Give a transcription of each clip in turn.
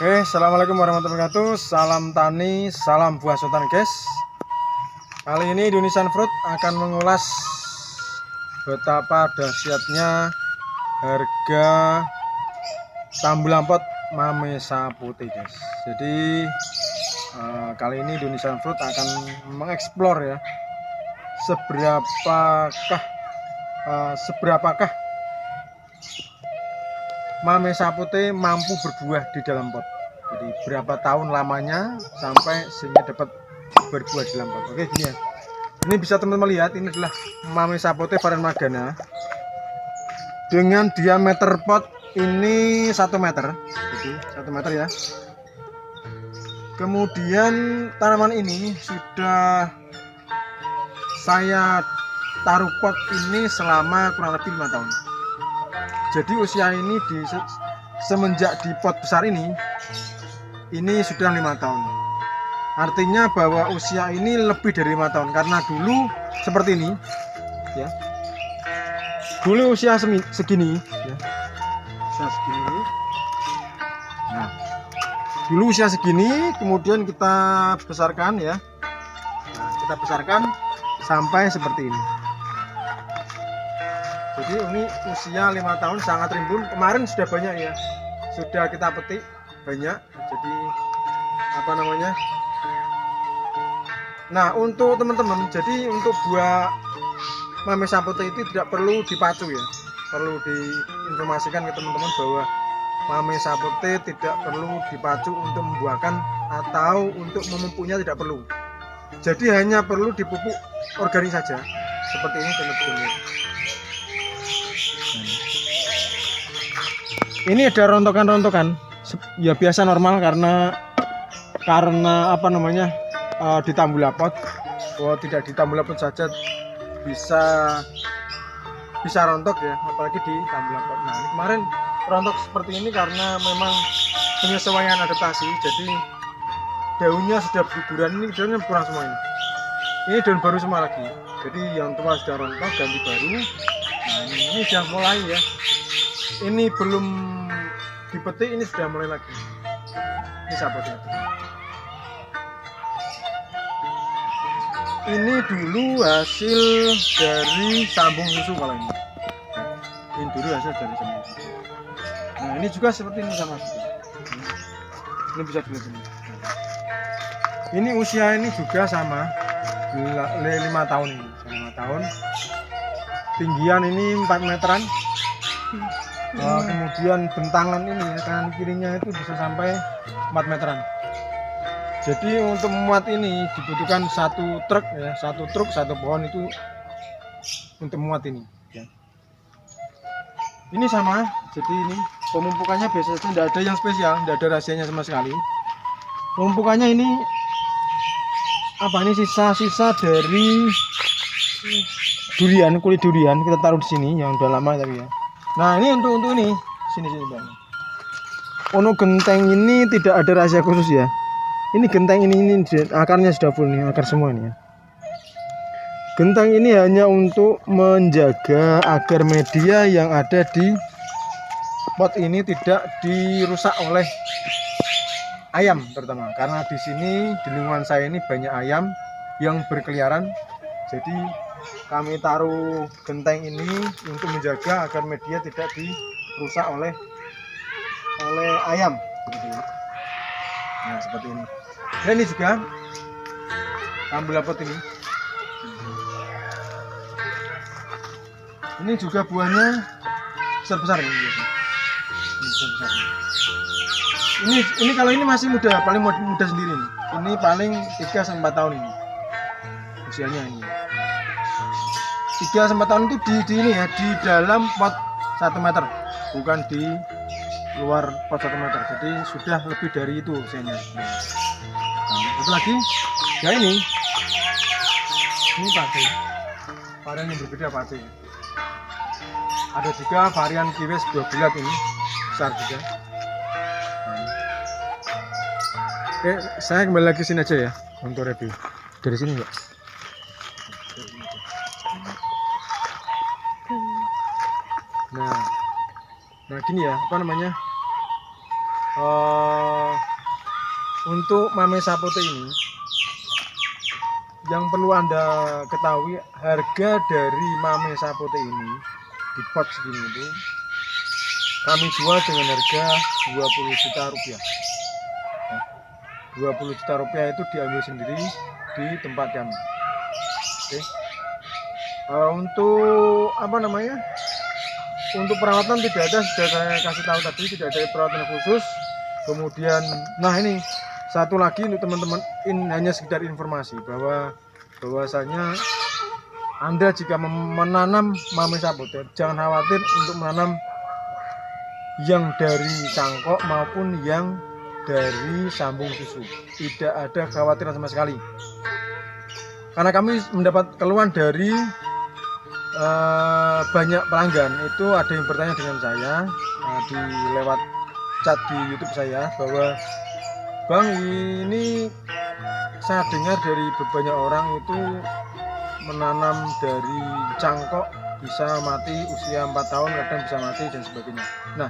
Oke, assalamualaikum warahmatullahi wabarakatuh. Salam tani, salam buah sultan, guys. Kali ini Indonesian Fruit akan mengulas betapa dahsyatnya harga tambulampot Mamesa putih, guys. Jadi kali ini Indonesian Fruit akan mengeksplor ya seberapakah Mamesa putih mampu berbuah di dalam pot. Jadi berapa tahun lamanya sampai sehingga dapat berbuah di dalam pot. Oke, gini ya. Ini bisa teman-teman lihat, ini adalah Mamesa putih varian Magana dengan diameter pot ini 1 meter. Jadi 1 meter ya. Kemudian tanaman ini sudah saya taruh pot ini selama kurang lebih 5 tahun. Jadi usia ini semenjak di pot besar ini sudah 5 tahun. Artinya bahwa usia ini lebih dari 5 tahun karena dulu seperti ini ya. Dulu usia segini ya. Usia segini. Nah, dulu usia segini kemudian kita besarkan ya. Nah, kita besarkan sampai seperti ini. Jadi ini usia 5 tahun, sangat rimbun. Kemarin sudah banyak ya, sudah kita petik banyak. Jadi apa namanya? Nah, untuk teman-teman, jadi untuk buah Mamesa putih itu tidak perlu dipacu ya. Perlu diinformasikan ke teman-teman bahwa Mamesa putih tidak perlu dipacu untuk membuahkan atau untuk memupuknya, tidak perlu. Jadi hanya perlu dipupuk organik saja. Seperti ini teman-teman. Ini ada rontokan-rontokan ya, biasa normal karena apa namanya di tambulapot. Oh, tidak di tambulapot saja bisa rontok ya, apalagi di tambulapot. Nah, kemarin rontok seperti ini karena memang penyesuaian adaptasi. Jadi daunnya sudah berguguran, ini daunnya kurang semua ini. Ini daun baru semua lagi. Jadi yang tua sudah rontok, ganti baru. Nah, ini sudah mulai ya. Ini belum dipetik, ini sudah mulai lagi. Ini sahabatnya. Ini dulu hasil dari sambung susu kalau ini. Ini dulu hasil dari sambung susu. Nah, ini juga seperti ini sama susu. Ini bisa dilihat ini. Ini usia ini juga sama 5 tahun ini. 5 tahun. Tinggian ini 4 meteran. Kemudian bentangan ini ya, kanan kirinya itu bisa sampai 4 meteran. Jadi untuk memuat ini dibutuhkan 1 truk ya, 1 truk 1 pohon itu untuk memuat ini ya. Ini sama, jadi ini pemupukannya biasa saja, tidak ada yang spesial, tidak ada rahasianya sama sekali. Pemupukannya ini apa, ini sisa-sisa dari durian, kulit durian kita taruh di sini yang udah lama tapi ya. Nah, ini untuk ini sini Bang. Untuk genteng ini tidak ada rahasia khusus ya. Ini genteng ini akarnya sudah full nih, akar semua nih ya. Genteng ini hanya untuk menjaga agar media yang ada di pot ini tidak dirusak oleh ayam terutama, karena di sini di lingkungan saya ini banyak ayam yang berkeliaran. Jadi kami taruh genteng ini untuk menjaga agar media tidak dirusak oleh ayam. Nah, seperti ini. Dan ini juga tambulapot ini. Ini juga buahnya besar-besar ini. Ini kalau ini masih muda, paling muda sendiri nih. Ini paling 3-4 tahun ini usianya ini. 3-4 tahun itu di ini ya, di dalam pot 1 meter, bukan di luar pot 1 meter. Jadi sudah lebih dari itu usianya. Satu lagi ya ini pate, varian yang berbeda pate. Ada juga varian kiwis buah bulat ini besar juga. Oke, saya kembali lagi sini aja ya untuk review dari sini enggak. Nah gini ya, apa namanya, untuk mame sapote ini yang perlu Anda ketahui, harga dari mame sapote ini di pot segini itu kami jual dengan harga 20 juta rupiah. 20 juta rupiah itu diambil sendiri di tempat kami. Oke. Untuk apa namanya, untuk perawatan tidak ada, sudah saya kasih tahu tadi, tidak ada perawatan khusus. Kemudian nah ini satu lagi untuk teman-teman, ini hanya sekedar informasi bahwasanya Anda jika menanam mame sapote, jangan khawatir untuk menanam yang dari cangkok maupun yang dari sambung susu. Tidak ada kekhawatiran sama sekali. Karena kami mendapat keluhan dari banyak pelanggan, itu ada yang bertanya dengan saya di lewat chat di YouTube saya bahwa Bang, ini saya dengar dari banyak orang itu menanam dari cangkok bisa mati usia 4 tahun, kadang bisa mati dan sebagainya. Nah,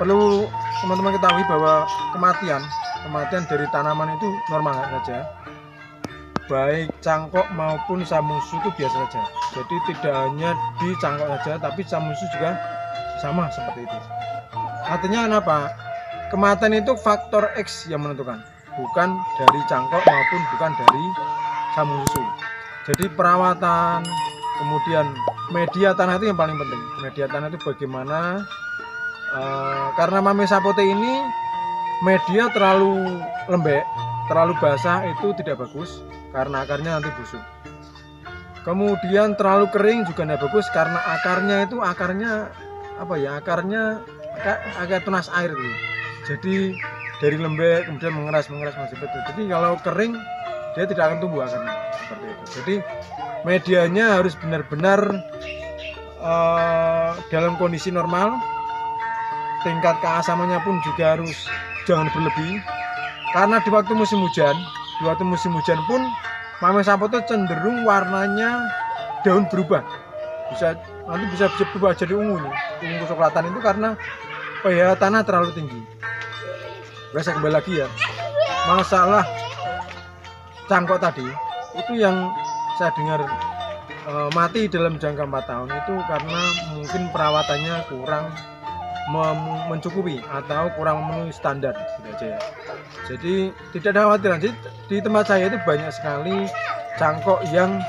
perlu teman-teman ketahui bahwa kematian dari tanaman itu normal saja, baik cangkok maupun sambung susu itu biasa saja. Jadi tidak hanya di cangkok saja, tapi sambung susu juga sama seperti itu. Artinya kenapa? Kematian itu faktor X yang menentukan, bukan dari cangkok maupun bukan dari sambung susu. Jadi perawatan, kemudian media tanah itu yang paling penting. Media tanah itu bagaimana? Karena mame sapote ini media terlalu lembek, terlalu basah itu tidak bagus karena akarnya nanti busuk. Kemudian terlalu kering juga tidak bagus karena akarnya agak tunas air gitu. Jadi dari lembek kemudian mengeras seperti itu. Jadi kalau kering dia tidak akan tumbuh akarnya seperti itu. Jadi medianya harus benar-benar dalam kondisi normal. Tingkat keasamannya pun juga harus jangan berlebih, karena di waktu musim hujan pun mame sapote cenderung warnanya daun berubah, nanti bisa berubah jadi ungu kecoklatan itu karena pH tanah terlalu tinggi. Saya kembali lagi ya, masalah cangkok tadi itu yang saya dengar mati dalam jangka 4 tahun itu karena mungkin perawatannya kurang mencukupi atau kurang memenuhi standar gitu aja ya. Jadi tidak ada khawatiran. Jadi di tempat saya itu banyak sekali cangkok yang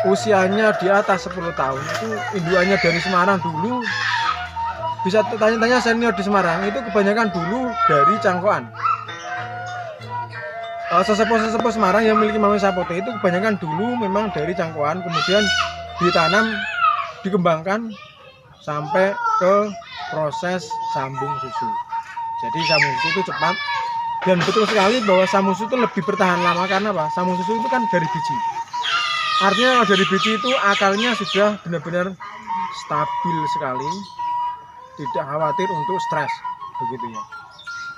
usianya di atas 10 tahun itu indukannya dari Semarang dulu. Bisa tanya-tanya senior di Semarang itu kebanyakan dulu dari cangkokan. Sesepuh Semarang yang memiliki mame sapote itu kebanyakan dulu memang dari cangkokan, kemudian ditanam, dikembangkan sampai ke proses sambung susu. Jadi sambung susu itu cepat, dan betul sekali bahwa sambung susu itu lebih bertahan lama. Karena apa? Sambung susu itu kan dari biji. Artinya kalau dari biji itu akarnya sudah benar-benar stabil sekali, tidak khawatir untuk stres begitu ya.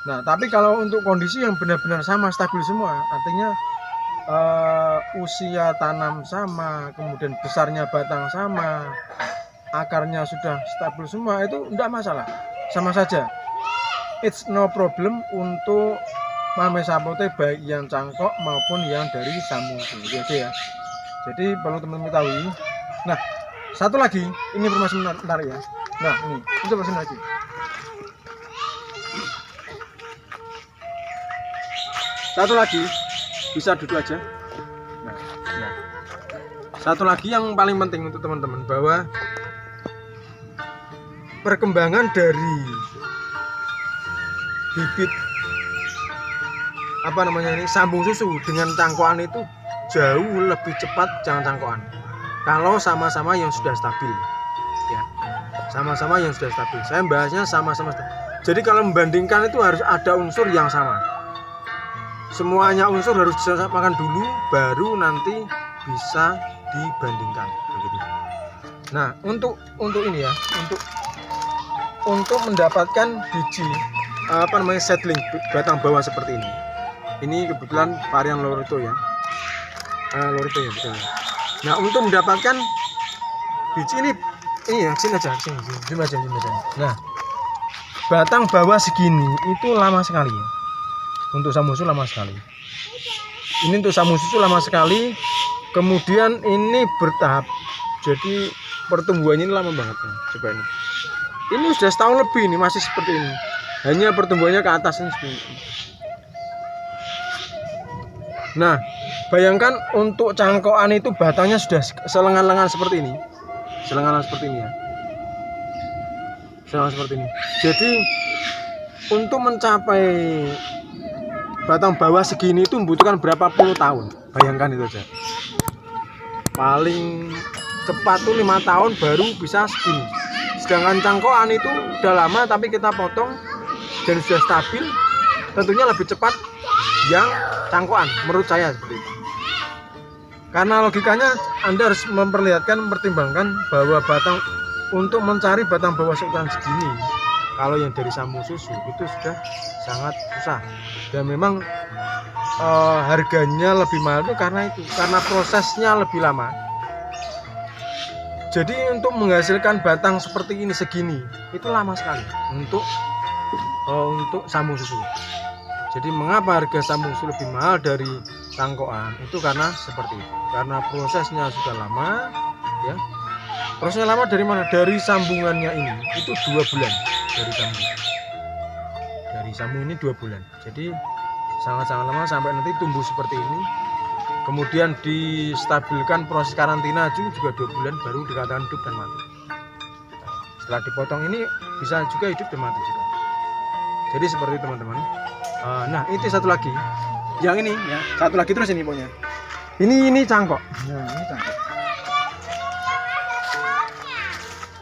Nah, tapi kalau untuk kondisi yang benar-benar sama, stabil semua, artinya usia tanam sama, kemudian besarnya batang sama, akarnya sudah stabil semua, itu tidak masalah, sama saja. It's no problem untuk mame sapote baik yang cangkok maupun yang dari sambung susu ya. Jadi perlu teman-teman ketahui. Nah, satu lagi, ini informasi menarik ya. Nah, ini coba sini lagi. Satu lagi, bisa duduk aja. Nah, ya. Satu lagi yang paling penting untuk teman-teman, bahwa perkembangan dari bibit sambung susu dengan cangkokan itu jauh lebih cepat jangan cangkokan. Kalau sama-sama yang sudah stabil, ya, sama-sama yang sudah stabil. Saya bahasnya sama-sama stabil. Jadi kalau membandingkan itu harus ada unsur yang sama. semuanya unsur harus disamakan dulu, baru nanti bisa dibandingkan begitu. Nah, untuk ini ya, untuk mendapatkan biji seedling batang bawah seperti ini. Ini kebetulan varian Lorito ya. Lorito ya betul. Nah, untuk mendapatkan biji ini ya, sini aja. Nah, batang bawah segini itu lama sekali ya. Untuk samusu lama sekali. Ini untuk samusu lama sekali. Kemudian ini bertahap. Jadi pertumbuhannya ini lama banget ya. Coba ini. Ini sudah setahun lebih ini masih seperti ini. Hanya pertumbuhannya ke atas ini seperti ini. Nah, bayangkan untuk cangkokan itu batangnya sudah selengan-lengan seperti ini. Selengan seperti ini ya. Selengan seperti ini. Jadi untuk mencapai batang bawah segini itu membutuhkan berapa puluh tahun. Bayangkan itu aja. Paling cepat tuh 5 tahun baru bisa segini. Sedangkan cangkokan itu udah lama tapi kita potong dan sudah stabil, tentunya lebih cepat yang cangkokan menurut saya seperti itu. Karena logikanya Anda harus mempertimbangkan bahwa batang untuk mencari batang bawah seukuran segini, kalau yang dari Samu Susu itu sudah sangat susah dan memang harganya lebih mahal itu karena prosesnya lebih lama. Jadi untuk menghasilkan batang seperti ini segini itu lama sekali untuk Samu Susu. Jadi mengapa harga Samu Susu lebih mahal dari cangkokan? Itu karena seperti itu. Karena prosesnya sudah lama, ya. Prosesnya lama dari mana? Dari sambungannya ini itu 2 bulan dari sambung. Dari sambung ini 2 bulan. Jadi sangat-sangat lama sampai nanti tumbuh seperti ini. Kemudian distabilkan proses karantina juga 2 bulan baru dikatakan hidup dan mati. Setelah dipotong ini bisa juga hidup dan mati juga. Jadi seperti itu teman-teman. Nah itu satu lagi, yang ini ya, satu lagi terus ini pokoknya. Ini cangkok. Nah ini cangkok.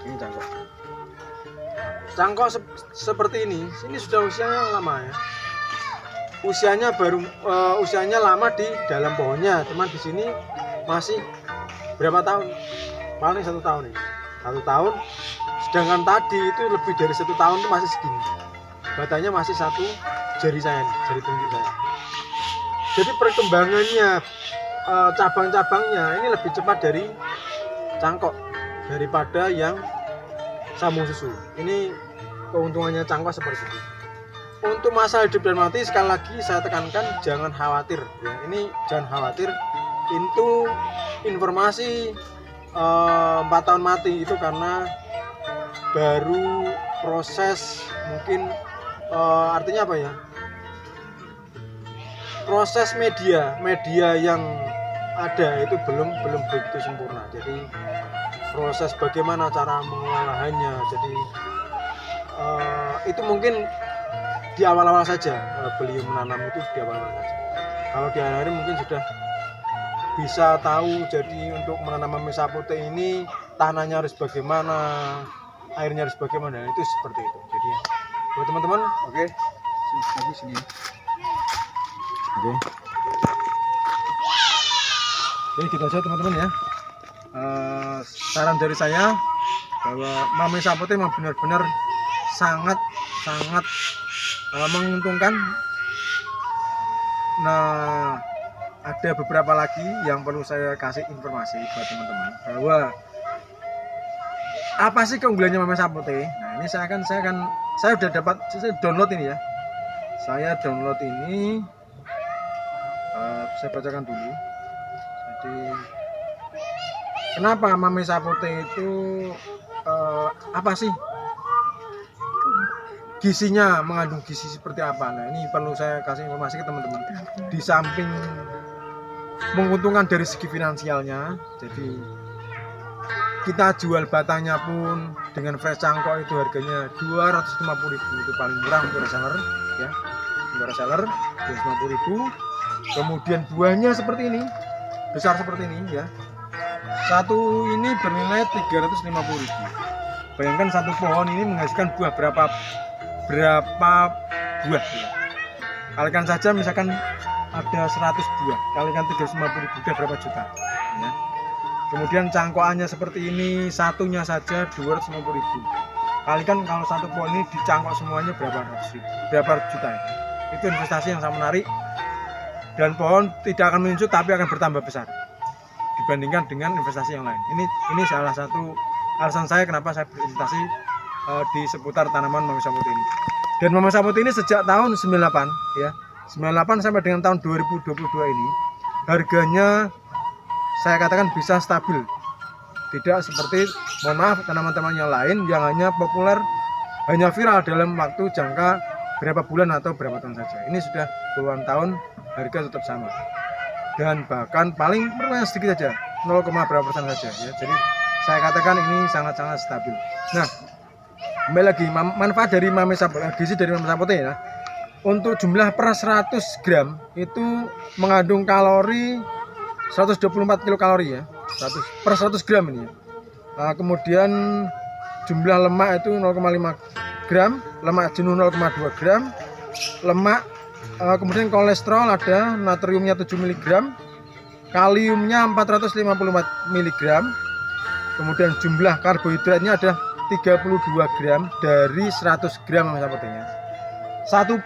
Ini cangkok. Cangkok seperti ini sudah usianya lama ya. Usianya lama di dalam pohonnya, teman di sini masih berapa tahun? Paling 1 tahun ya. 1 tahun. Sedangkan tadi itu lebih dari 1 tahun itu masih segini. Batangnya masih 1 jari saya nih, jari tunjuk saya. Jadi perkembangannya cabang-cabangnya ini lebih cepat dari cangkok daripada yang Samu Susu. Ini keuntungannya cangkok seperti itu. Untuk masa hidup dan mati sekali lagi saya tekankan jangan khawatir ya. Ini jangan khawatir. Itu informasi 4 tahun mati itu karena baru proses mungkin artinya apa ya? Proses media yang ada itu belum begitu sempurna. Jadi proses bagaimana cara mengolahnya. Jadi itu mungkin di awal-awal saja beliau menanam itu di awal-awal saja. Kalau di akhir mungkin sudah bisa tahu. Jadi untuk menanam mame sapote ini tanahnya harus bagaimana, airnya harus bagaimana, itu seperti itu. Jadi buat teman-teman, oke, sini. Oke. Oke, gitu aja teman-teman ya. Saran dari saya bahwa mame sapote memang benar-benar sangat menguntungkan. Nah, ada beberapa lagi yang perlu saya kasih informasi buat teman-teman bahwa apa sih keunggulannya mame sapote. Nah, ini saya udah dapat, saya download ini ya. Saya download ini, saya bacakan dulu. Jadi kenapa mame sapote itu apa sih gizinya, mengandung gizi seperti apa? Nah ini perlu saya kasih informasi ke teman-teman. Di samping menguntungkan dari segi finansialnya, jadi kita jual batangnya pun dengan fresh cangkok itu harganya 250.000, itu paling murah untuk reseller ya. Untuk reseller 250.000. Kemudian buahnya seperti ini, besar seperti ini ya. Satu ini bernilai 350.000. Bayangkan satu pohon ini menghasilkan buah berapa buah ya. Kalikan saja misalkan ada 100 buah, kalikan 350.000 udah berapa juta ya. Kemudian cangkokannya seperti ini, satunya saja 250.000. Kalikan kalau satu pohon ini dicangkok semuanya berapa juta ya. Itu investasi yang sangat menarik, dan pohon tidak akan menyusut tapi akan bertambah besar dibandingkan dengan investasi yang lain. Ini salah satu alasan saya kenapa saya berinvestasi di seputar tanaman Mamesa Putih ini. Dan Mamesa Putih ini sejak tahun 98 ya, 98 sampai dengan tahun 2022 ini harganya saya katakan bisa stabil. Tidak seperti, mohon maaf, tanaman-tanaman yang lain yang hanya populer, hanya viral dalam waktu jangka berapa bulan atau berapa tahun saja. Ini sudah puluhan tahun harga tetap sama. Dan bahkan paling perlu sedikit saja, 0,berapa% saja ya. Jadi saya katakan ini sangat-sangat stabil. Nah, kembali lagi manfaat dari Mamesa Putih, gizi dari Mamesa Putih ya. Untuk jumlah per 100 gram itu mengandung kalori 124 kilokalori ya. Per 100 gram ini ya. Kemudian jumlah lemak itu 0,5 gram, lemak jenuh 0,2 gram, lemak, kemudian kolesterol ada, natriumnya 7 mg, kaliumnya 454 mg, kemudian jumlah karbohidratnya ada 32 gram dari 100 gram Mamesa Putihnya. Satu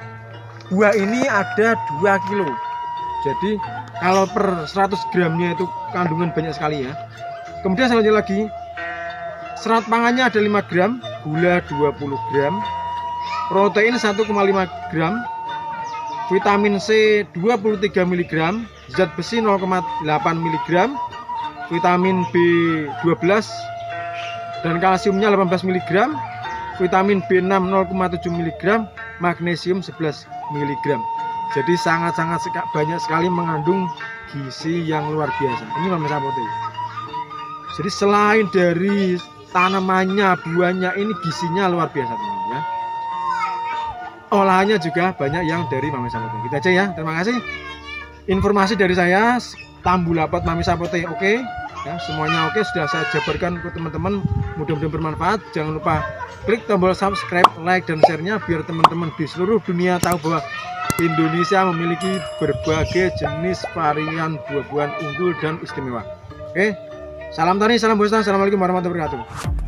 buah ini ada 2 kilo. Jadi kalau per 100 gramnya itu kandungan banyak sekali ya. Kemudian selanjutnya lagi, serat pangannya ada 5 gram, gula 20 gram, protein 1,5 gram, vitamin C 23 mg, zat besi 0,8 mg, vitamin B12 dan kalsiumnya 18 mg, vitamin B6 0,7 mg, magnesium 11 mg. Jadi sangat-sangat banyak sekali mengandung gizi yang luar biasa. Ini Mamesa Putih. Jadi selain dari tanamannya, buahnya, ini gizinya luar biasa teman-teman ya. Olahannya juga banyak yang dari Mamesa Putih. Gitu aja ya. Terima kasih. Informasi dari saya, Tambulapot Mamesa Putih oke. Ya, semuanya oke, sudah saya jabarkan ke teman-teman. Mudah-mudahan bermanfaat. Jangan lupa klik tombol subscribe, like, dan share-nya biar teman-teman di seluruh dunia tahu bahwa Indonesia memiliki berbagai jenis varian buah-buahan unggul dan istimewa. Oke, salam tani, salam buah. Assalamualaikum warahmatullahi wabarakatuh.